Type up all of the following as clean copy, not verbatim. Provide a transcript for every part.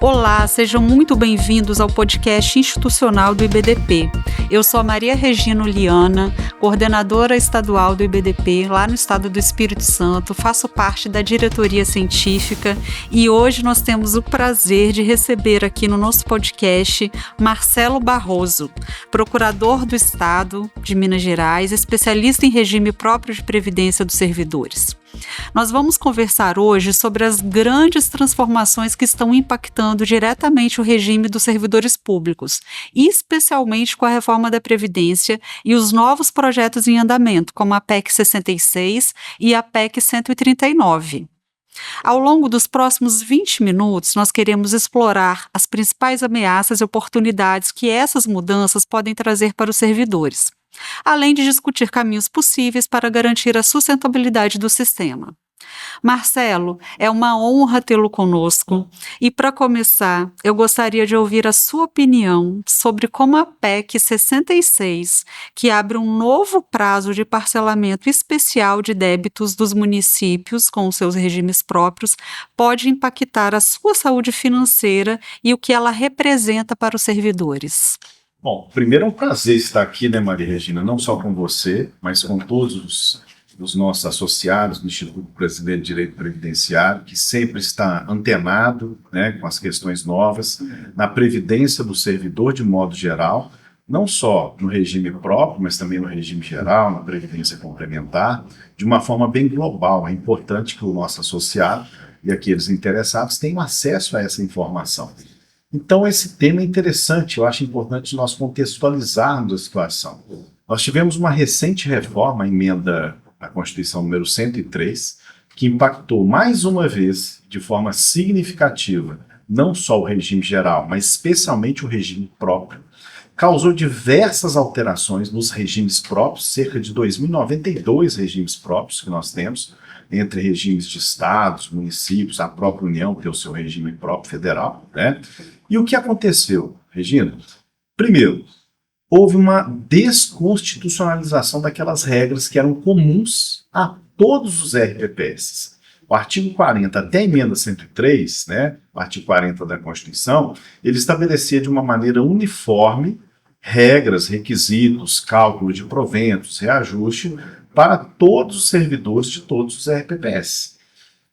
Olá, sejam muito bem-vindos ao podcast institucional do IBDP. Eu sou a Maria Regina Uliana, coordenadora estadual do IBDP, lá no estado do Espírito Santo, faço parte da diretoria científica e hoje nós temos o prazer de receber aqui no nosso podcast Marcelo Barroso, procurador do Estado de Minas Gerais, especialista em regime próprio de previdência dos servidores. Nós vamos conversar hoje sobre as grandes transformações que estão impactando diretamente o regime dos servidores públicos, especialmente com a reforma da Previdência e os novos projetos em andamento, como a PEC 66 e a PEC 139. Ao longo dos próximos 20 minutos, nós queremos explorar as principais ameaças e oportunidades que essas mudanças podem trazer para os servidores, além de discutir caminhos possíveis para garantir a sustentabilidade do sistema. Marcelo, é uma honra tê-lo conosco e, para começar, eu gostaria de ouvir a sua opinião sobre como a PEC 66, que abre um novo prazo de parcelamento especial de débitos dos municípios com os seus regimes próprios, pode impactar a sua saúde financeira e o que ela representa para os servidores. Bom, primeiro é um prazer estar aqui, né, Maria Regina, não só com você, mas com todos os nossos associados do Instituto Brasileiro de Direito Previdenciário, que sempre está antenado, né, com as questões novas, na previdência do servidor de modo geral, não só no regime próprio, mas também no regime geral, na previdência complementar, de uma forma bem global. É importante que o nosso associado e aqueles interessados tenham acesso a essa informação. Então, esse tema é interessante, eu acho importante nós contextualizarmos a situação. Nós tivemos uma recente reforma, a emenda à Constituição número 103, que impactou mais uma vez, de forma significativa, não só o regime geral, mas especialmente o regime próprio. Causou diversas alterações nos regimes próprios, cerca de 2.092 regimes próprios que nós temos, entre regimes de estados, municípios, a própria União tem o seu regime próprio federal, né? E o que aconteceu, Regina? Primeiro, houve uma desconstitucionalização daquelas regras que eram comuns a todos os RPPS. O artigo 40 até a emenda 103, né, o artigo 40 da Constituição, ele estabelecia de uma maneira uniforme regras, requisitos, cálculo de proventos, reajuste para todos os servidores de todos os RPPS.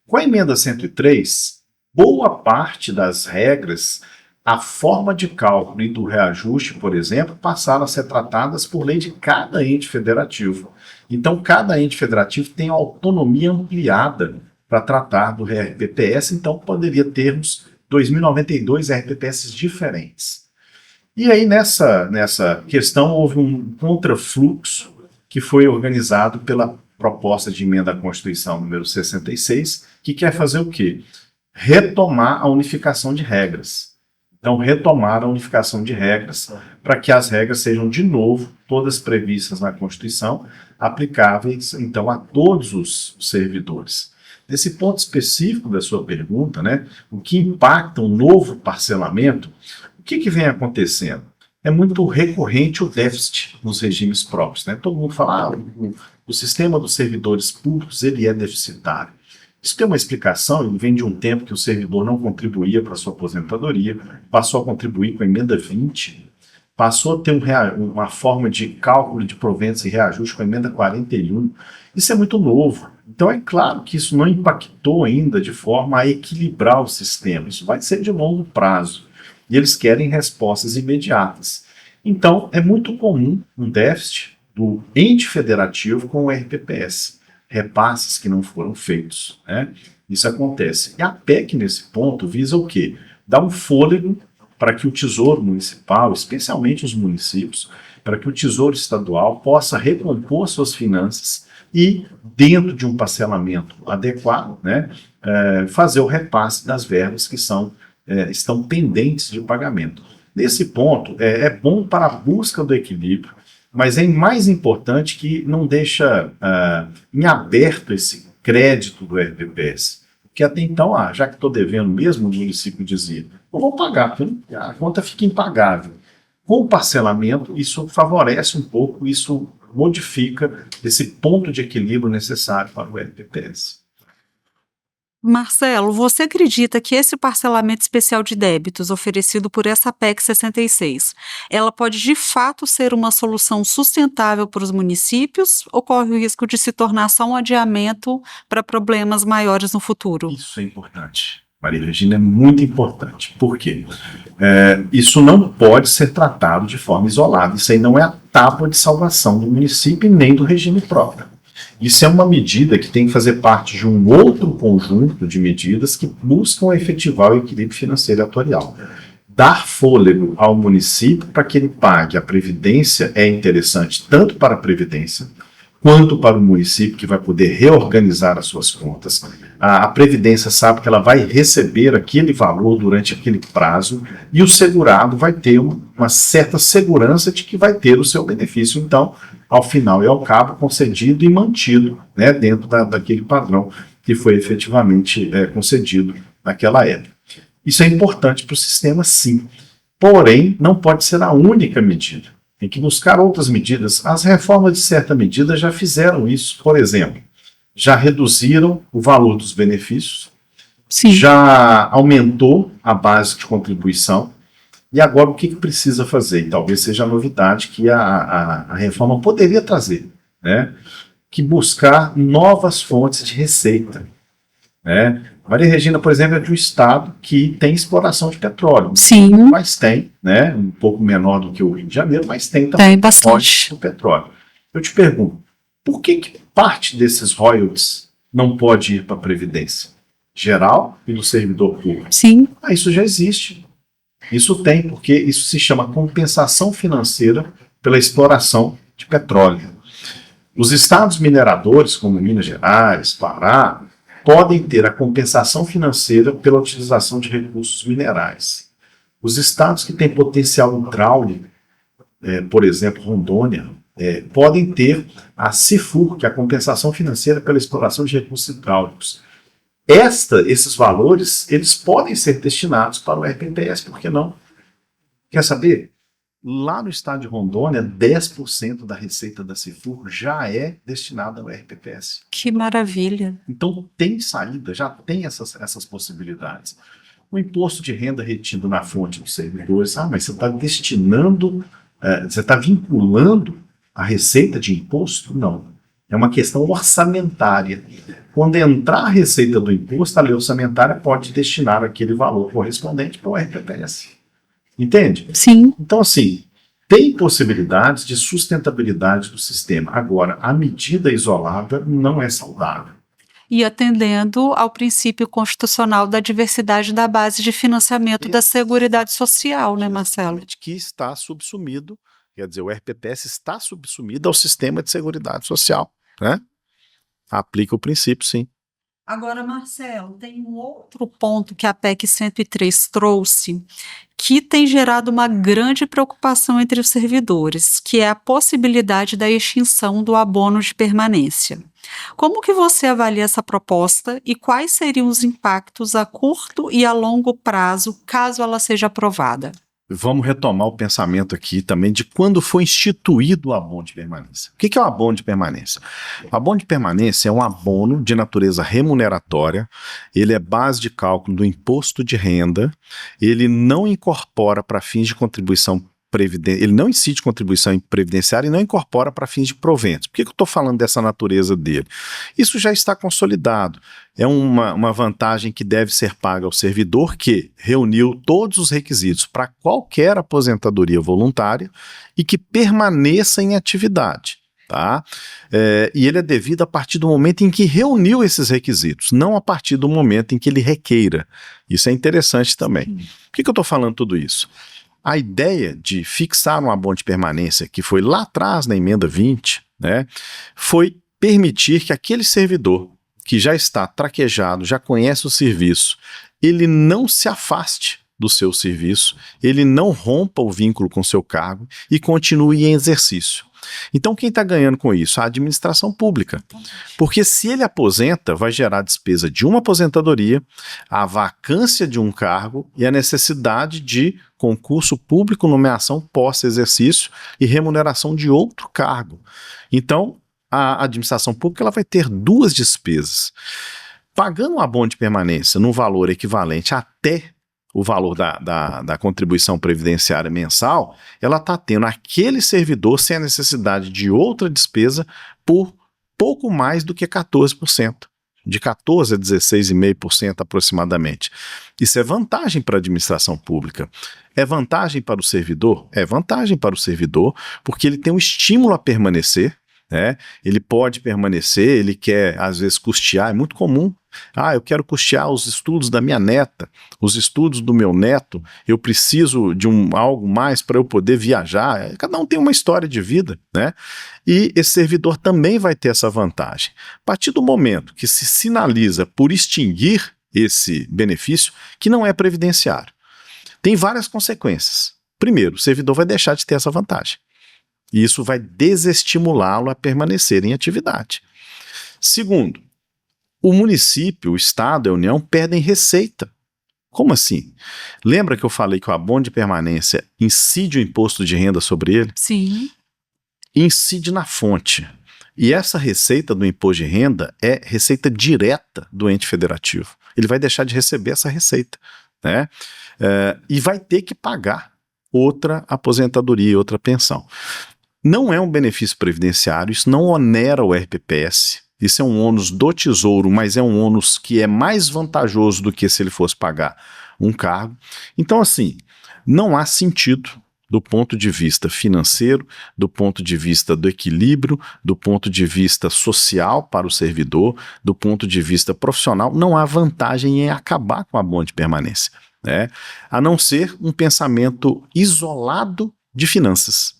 Com a emenda 103, boa parte das regras, a forma de cálculo e do reajuste, por exemplo, passaram a ser tratadas por lei de cada ente federativo. Então, cada ente federativo tem autonomia ampliada para tratar do RPPS, então poderia termos 2.092 RPPS diferentes. E aí, nessa questão, houve um contrafluxo que foi organizado pela proposta de emenda à Constituição número 66, que quer fazer o quê? Retomar a unificação de regras. Então, retomar a unificação de regras para que as regras sejam, de novo, todas previstas na Constituição, aplicáveis, então, a todos os servidores. Nesse ponto específico da sua pergunta, né, o que impacta um novo parcelamento, o que vem acontecendo? É muito recorrente o déficit nos regimes próprios, né? Todo mundo fala, o sistema dos servidores públicos ele é deficitário. Isso tem uma explicação, ele vem de um tempo que o servidor não contribuía para a sua aposentadoria, passou a contribuir com a emenda 20, passou a ter uma forma de cálculo de proventos e reajuste com a emenda 41. Isso é muito novo. Então é claro que isso não impactou ainda de forma a equilibrar o sistema. Isso vai ser de longo prazo. E eles querem respostas imediatas. Então, é muito comum um déficit do ente federativo com o RPPS, repasses que não foram feitos, né? Isso acontece. E a PEC, nesse ponto, visa o quê? Dar um fôlego para que o Tesouro Municipal, especialmente os municípios, para que o Tesouro Estadual possa recompor suas finanças e, dentro de um parcelamento adequado, né, fazer o repasse das verbas que estão pendentes de pagamento. Nesse ponto, é bom para a busca do equilíbrio, mas é mais importante que não deixa em aberto esse crédito do RPPS. Porque até então, já que estou devendo mesmo, o município dizia, eu vou pagar, porque a conta fica impagável. Com o parcelamento, isso favorece um pouco, isso modifica esse ponto de equilíbrio necessário para o RPPS. Marcelo, você acredita que esse parcelamento especial de débitos oferecido por essa PEC 66, ela pode de fato ser uma solução sustentável para os municípios ou corre o risco de se tornar só um adiamento para problemas maiores no futuro? Isso é importante. Maria Regina, é muito importante. Por quê? Isso não pode ser tratado de forma isolada. Isso aí não é a tábua de salvação do município e nem do regime próprio. Isso é uma medida que tem que fazer parte de um outro conjunto de medidas que buscam efetivar o equilíbrio financeiro atuarial. Dar fôlego ao município para que ele pague a previdência é interessante tanto para a previdência quanto para o município, que vai poder reorganizar as suas contas. A previdência sabe que ela vai receber aquele valor durante aquele prazo e o segurado vai ter uma certa segurança de que vai ter o seu benefício, então, ao final e ao cabo, concedido e mantido, né, dentro daquele padrão que foi efetivamente concedido naquela época. Isso é importante para o sistema, sim. Porém, não pode ser a única medida. Tem que buscar outras medidas. As reformas, de certa medida, já fizeram isso. Por exemplo, já reduziram o valor dos benefícios, Sim. já aumentou a base de contribuição. E agora o que precisa fazer? E talvez seja a novidade que a reforma poderia trazer, né? Que buscar novas fontes de receita, né? Maria Regina, por exemplo, é de um estado que tem exploração de petróleo. Sim. Mas tem, né? Um pouco menor do que o Rio de Janeiro, mas tem também. Tem bastante. O petróleo. Eu te pergunto, por que parte desses royalties não pode ir para a Previdência Geral e no servidor público? Sim. Isso já existe. Isso tem, porque isso se chama compensação financeira pela exploração de petróleo. Os estados mineradores, como Minas Gerais, Pará, podem ter a compensação financeira pela utilização de recursos minerais. Os estados que têm potencial hidráulico, por exemplo, Rondônia, podem ter a CIFUR, que é a compensação financeira pela exploração de recursos hidráulicos. Esses valores, eles podem ser destinados para o RPPS, por que não? Quer saber? Lá no estado de Rondônia, 10% da receita da CIFUR já é destinada ao RPPS. Que maravilha. Então tem saída, já tem essas possibilidades. O imposto de renda retido na fonte dos servidores, mas você está destinando, você está vinculando a receita de imposto? Não. É uma questão orçamentária. Quando entrar a receita do imposto, a lei orçamentária pode destinar aquele valor correspondente para o RPPS. Entende? Sim. Então, assim, tem possibilidades de sustentabilidade do sistema. Agora, a medida isolada não é saudável. E atendendo ao princípio constitucional da diversidade da base de financiamento da Seguridade Social, né, Marcelo? Que está subsumido, quer dizer, o RPPS está subsumido ao sistema de Seguridade Social, né? Aplica o princípio, sim. Agora, Marcelo, tem um outro ponto que a PEC 103 trouxe que tem gerado uma grande preocupação entre os servidores, que é a possibilidade da extinção do abono de permanência. Como que você avalia essa proposta e quais seriam os impactos a curto e a longo prazo, caso ela seja aprovada? Vamos retomar o pensamento aqui também de quando foi instituído o abono de permanência. O que é o abono de permanência? O abono de permanência é um abono de natureza remuneratória, ele é base de cálculo do imposto de renda, ele não incorpora para fins de contribuição previdência, ele não incide contribuição previdenciária e não incorpora para fins de proventos. Por que eu estou falando dessa natureza dele? Isso já está consolidado. É uma vantagem que deve ser paga ao servidor que reuniu todos os requisitos para qualquer aposentadoria voluntária e que permaneça em atividade. Tá? E ele é devido a partir do momento em que reuniu esses requisitos, não a partir do momento em que ele requeira. Isso é interessante também. Por que eu estou falando tudo isso? A ideia de fixar um abono de permanência, que foi lá atrás na emenda 20, né, foi permitir que aquele servidor que já está traquejado, já conhece o serviço, ele não se afaste do seu serviço, ele não rompa o vínculo com o seu cargo e continue em exercício. Então quem está ganhando com isso? A administração pública. Porque se ele aposenta, vai gerar despesa de uma aposentadoria, a vacância de um cargo e a necessidade de concurso público, nomeação pós-exercício e remuneração de outro cargo. Então a administração pública ela vai ter duas despesas. pagando um abono de permanência num valor equivalente até o valor da contribuição previdenciária mensal, ela está tendo aquele servidor sem a necessidade de outra despesa por pouco mais do que 14%, de 14% a 16,5% aproximadamente. Isso é vantagem para a administração pública. É vantagem para o servidor? É vantagem para o servidor, porque ele tem um estímulo a permanecer, né? Ele pode permanecer, ele quer às vezes custear, é muito comum. Eu quero custear os estudos da minha neta, os estudos do meu neto, eu preciso de algo mais para eu poder viajar. Cada um tem uma história de vida, né? E esse servidor também vai ter essa vantagem. A partir do momento que se sinaliza por extinguir esse benefício, que não é previdenciário, tem várias consequências. Primeiro, o servidor vai deixar de ter essa vantagem. E isso vai desestimulá-lo a permanecer em atividade. Segundo, o município, o Estado e a União perdem receita. Como assim? Lembra que eu falei que o abono de permanência incide o imposto de renda sobre ele? Sim. Incide na fonte. E essa receita do imposto de renda é receita direta do ente federativo. Ele vai deixar de receber essa receita, né? E vai ter que pagar outra aposentadoria, outra pensão. Não é um benefício previdenciário, isso não onera o RPPS, isso é um ônus do Tesouro, mas é um ônus que é mais vantajoso do que se ele fosse pagar um cargo. Então, assim, não há sentido do ponto de vista financeiro, do ponto de vista do equilíbrio, do ponto de vista social para o servidor, do ponto de vista profissional, não há vantagem em acabar com o abono de permanência, né? A não ser um pensamento isolado de finanças.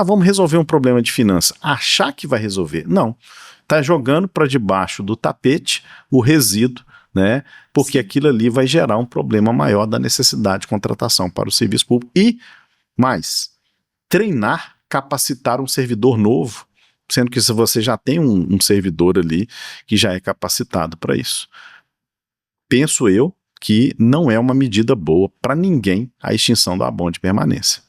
Vamos resolver um problema de finanças. Achar que vai resolver. Não. Está jogando para debaixo do tapete o resíduo, né? Porque aquilo ali vai gerar um problema maior da necessidade de contratação para o serviço público. E, mais, treinar, capacitar um servidor novo, sendo que se você já tem um servidor ali que já é capacitado para isso. Penso eu que não é uma medida boa para ninguém a extinção do abono de permanência.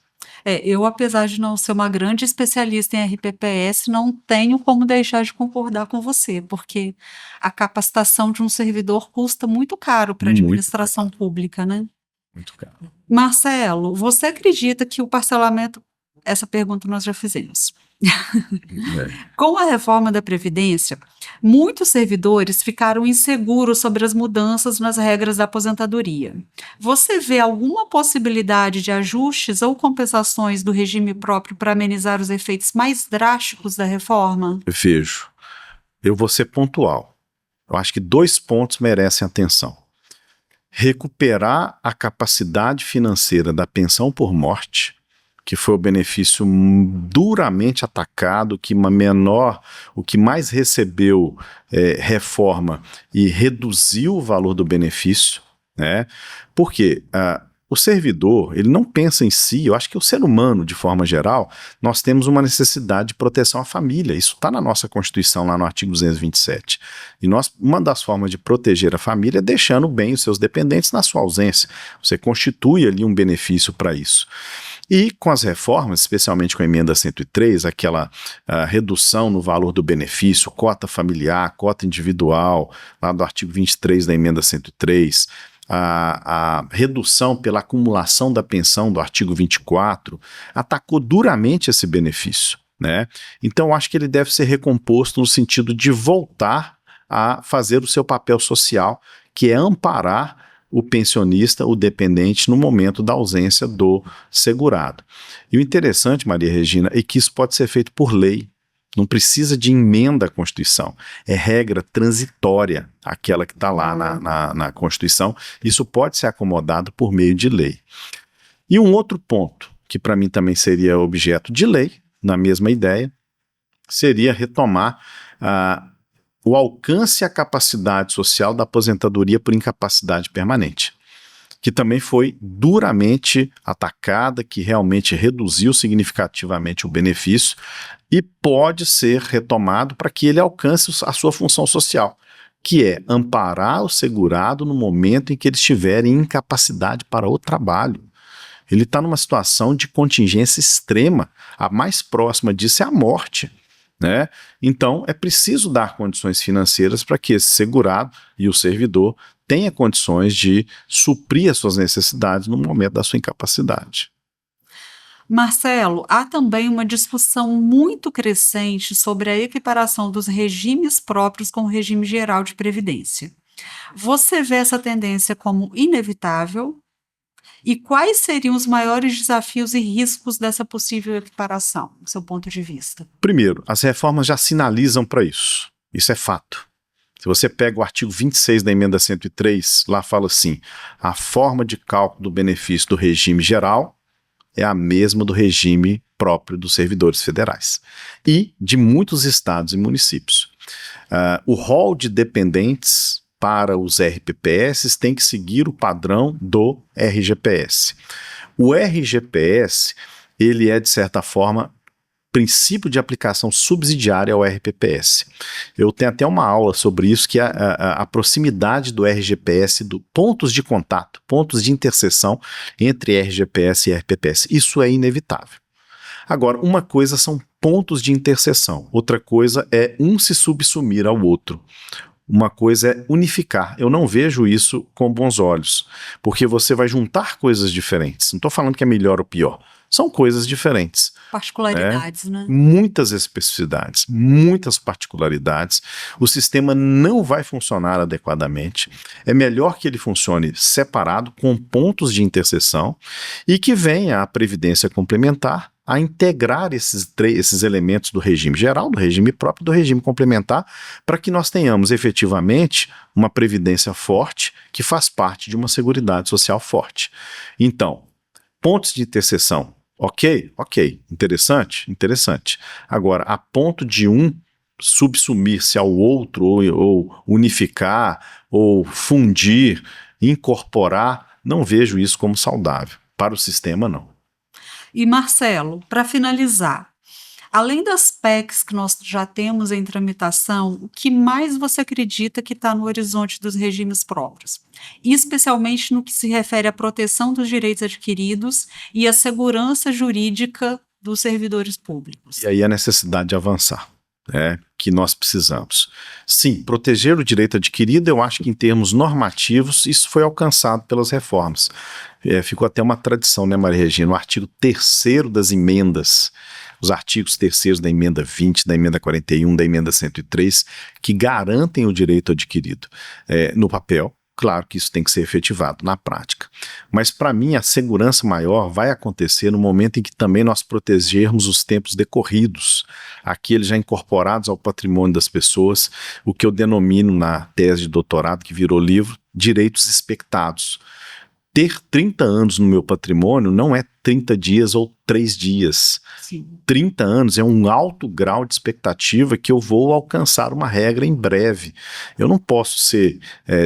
Eu, apesar de não ser uma grande especialista em RPPS, não tenho como deixar de concordar com você, porque a capacitação de um servidor custa muito caro para a administração pública, né? Muito caro. Marcelo, você acredita que o parcelamento... Essa pergunta nós já fizemos. Com a reforma da Previdência, muitos servidores ficaram inseguros sobre as mudanças nas regras da aposentadoria. Você vê alguma possibilidade de ajustes ou compensações do regime próprio para amenizar os efeitos mais drásticos da reforma? Vejo. Eu vou ser pontual. Eu acho que 2 pontos merecem atenção. Recuperar a capacidade financeira da pensão por morte, que foi o benefício duramente atacado, o que mais recebeu reforma e reduziu o valor do benefício, né? Porque o servidor, ele não pensa em si. Eu acho que o ser humano, de forma geral, nós temos uma necessidade de proteção à família. Isso está na nossa Constituição, lá no artigo 227. E uma das formas de proteger a família é deixando bem os seus dependentes na sua ausência. Você constitui ali um benefício para isso. E com as reformas, especialmente com a emenda 103, aquela redução no valor do benefício, cota familiar, cota individual, lá do artigo 23 da emenda 103, a redução pela acumulação da pensão do artigo 24, atacou duramente esse benefício, né? Então, acho que ele deve ser recomposto no sentido de voltar a fazer o seu papel social, que é amparar o pensionista, o dependente, no momento da ausência do segurado. E o interessante, Maria Regina, é que isso pode ser feito por lei. Não precisa de emenda à Constituição. É regra transitória, aquela que está lá na Constituição. Isso pode ser acomodado por meio de lei. E um outro ponto, que para mim também seria objeto de lei, na mesma ideia, seria retomar o alcance e a capacidade social da aposentadoria por incapacidade permanente, que também foi duramente atacada, que realmente reduziu significativamente o benefício e pode ser retomado para que ele alcance a sua função social, que é amparar o segurado no momento em que ele estiver em incapacidade para o trabalho. Ele está numa situação de contingência extrema, a mais próxima disso é a morte, né? Então, é preciso dar condições financeiras para que esse segurado e o servidor tenha condições de suprir as suas necessidades no momento da sua incapacidade. Marcelo, há também uma discussão muito crescente sobre a equiparação dos regimes próprios com o regime geral de previdência. Você vê essa tendência como inevitável? E quais seriam os maiores desafios e riscos dessa possível equiparação, do seu ponto de vista? Primeiro, as reformas já sinalizam para isso. Isso é fato. Se você pega o artigo 26 da emenda 103, lá fala assim: a forma de cálculo do benefício do regime geral é a mesma do regime próprio dos servidores federais e de muitos estados e municípios. O rol de dependentes para os RPPS tem que seguir o padrão do RGPS. O RGPS, ele é, de certa forma, princípio de aplicação subsidiária ao RPPS. Eu tenho até uma aula sobre isso, que é a proximidade do RGPS, do pontos de contato, pontos de interseção entre RGPS e RPPS. Isso é inevitável. Agora, uma coisa são pontos de interseção, outra coisa é um se subsumir ao outro. Uma coisa é unificar. Eu não vejo isso com bons olhos, porque você vai juntar coisas diferentes. Não estou falando que é melhor ou pior. São coisas diferentes. Particularidades, né? Muitas especificidades, muitas particularidades. O sistema não vai funcionar adequadamente. É melhor que ele funcione separado, com pontos de interseção, e que venha a previdência complementar a integrar esses elementos do regime geral, do regime próprio, do regime complementar, para que nós tenhamos efetivamente uma previdência forte que faz parte de uma seguridade social forte. Então, pontos de interseção, ok, interessante. Agora, a ponto de um subsumir-se ao outro, ou unificar, ou fundir, incorporar, não vejo isso como saudável. Para o sistema, não. E Marcelo, para finalizar, além das PECs que nós já temos em tramitação, o que mais você acredita que está no horizonte dos regimes próprios? E especialmente no que se refere à proteção dos direitos adquiridos e à segurança jurídica dos servidores públicos. E aí a necessidade de avançar, que nós precisamos. Sim, proteger o direito adquirido, eu acho que em termos normativos, isso foi alcançado pelas reformas. Ficou até uma tradição, né, Maria Regina? O artigo 3º das emendas, os artigos 3º da emenda 20, da emenda 41, da emenda 103, que garantem o direito adquirido no papel. Claro que isso tem que ser efetivado na prática. Mas, para mim, a segurança maior vai acontecer no momento em que também nós protegermos os tempos decorridos, aqueles já incorporados ao patrimônio das pessoas, o que eu denomino na tese de doutorado, que virou livro, direitos expectados. Ter 30 anos no meu patrimônio não é 30 dias ou 3 dias. Sim. 30 anos é um alto grau de expectativa que eu vou alcançar uma regra em breve. Eu não posso ser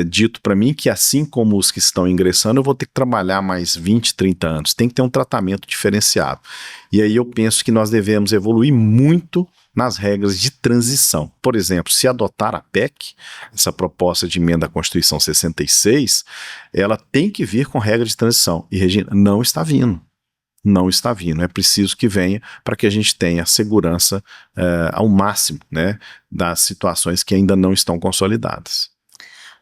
dito para mim que, assim como os que estão ingressando, eu vou ter que trabalhar mais 20, 30 anos. Tem que ter um tratamento diferenciado. E aí eu penso que nós devemos evoluir muito nas regras de transição. Por exemplo, se adotar a PEC, essa proposta de emenda à Constituição 66, ela tem que vir com regra de transição. E, Regina, não está vindo. Não está vindo. É preciso que venha para que a gente tenha segurança ao máximo, né, das situações que ainda não estão consolidadas.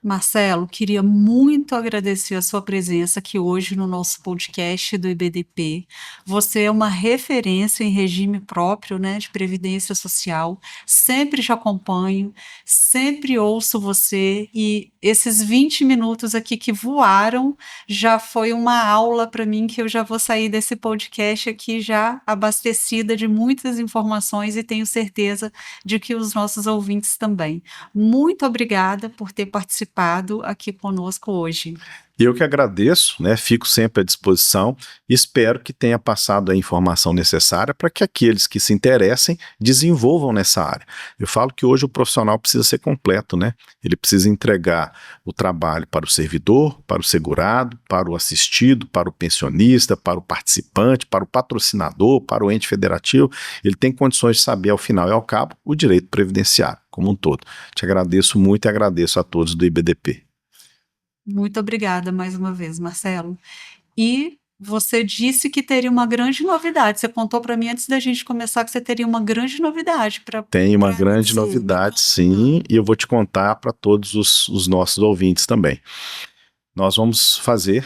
Marcelo, queria muito agradecer a sua presença aqui hoje no nosso podcast do IBDP. Você é uma referência em regime próprio, né, de previdência social. Sempre te acompanho, sempre ouço você e esses 20 minutos aqui que voaram já foi uma aula para mim, que eu já vou sair desse podcast aqui já abastecida de muitas informações e tenho certeza de que os nossos ouvintes também. Muito obrigada por ter participado aqui conosco hoje. Eu que agradeço, né? Fico sempre à disposição e espero que tenha passado a informação necessária para que aqueles que se interessem desenvolvam nessa área. Eu falo que hoje o profissional precisa ser completo, né? Ele precisa entregar o trabalho para o servidor, para o segurado, para o assistido, para o pensionista, para o participante, para o patrocinador, para o ente federativo. Ele tem condições de saber, ao final e ao cabo, o direito previdenciário como um todo. Te agradeço muito e agradeço a todos do IBDP. Muito obrigada mais uma vez, Marcelo. E Você disse que teria uma grande novidade. Você contou para mim antes da gente começar que você teria uma grande novidade para. Tem uma grande novidade, sim, e eu vou te contar para todos os nossos ouvintes também. Nós vamos fazer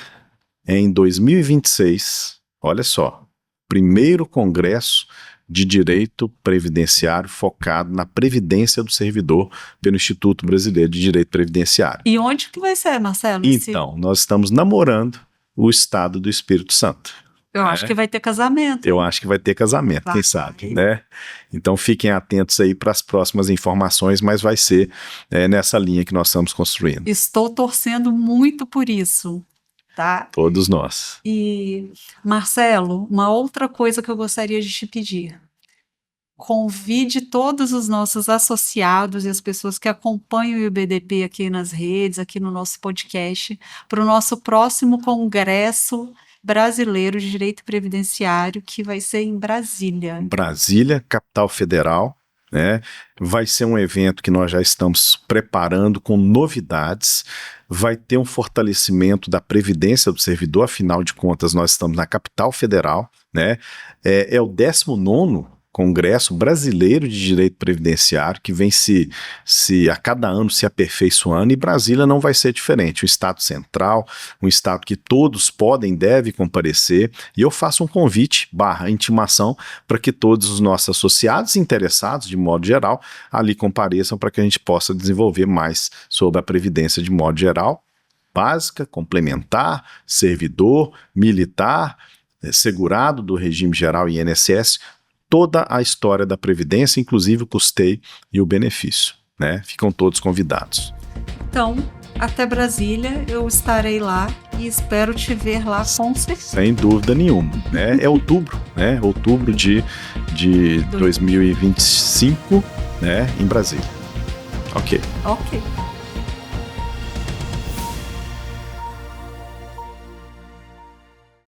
em 2026, olha só, primeiro congresso de direito previdenciário focado na previdência do servidor pelo Instituto Brasileiro de Direito Previdenciário. E onde que vai ser, Marcelo? Então, nós estamos namorando o estado do Espírito Santo. Eu acho que vai ter casamento. Eu acho que vai ter casamento, quem sabe, né? Então fiquem atentos aí para as próximas informações, mas vai ser nessa linha que nós estamos construindo. Estou torcendo muito por isso, tá? Todos nós. E, Marcelo, uma outra coisa que eu gostaria de te pedir. Convide todos os nossos associados e as pessoas que acompanham o IBDP aqui nas redes, aqui no nosso podcast, para o nosso próximo Congresso Brasileiro de Direito Previdenciário, que vai ser em Brasília. Brasília, capital federal, né? Vai ser um evento que nós já estamos preparando com novidades, vai ter um fortalecimento da previdência do servidor, afinal de contas nós estamos na capital federal, né? É o 19º Congresso Brasileiro de Direito Previdenciário, que vem a cada ano se aperfeiçoando, e Brasília não vai ser diferente, um estado central, um estado que todos podem, devem comparecer, e eu faço um convite, intimação, para que todos os nossos associados interessados, de modo geral, ali compareçam para que a gente possa desenvolver mais sobre a Previdência de modo geral, básica, complementar, servidor, militar, segurado do regime geral e INSS, toda a história da Previdência, inclusive o custeio e o benefício, né? Ficam todos convidados. Então, até Brasília, eu estarei lá e espero te ver lá com certeza. Sem dúvida nenhuma, né? É outubro, né? Outubro de 2025, né? Em Brasília. Ok.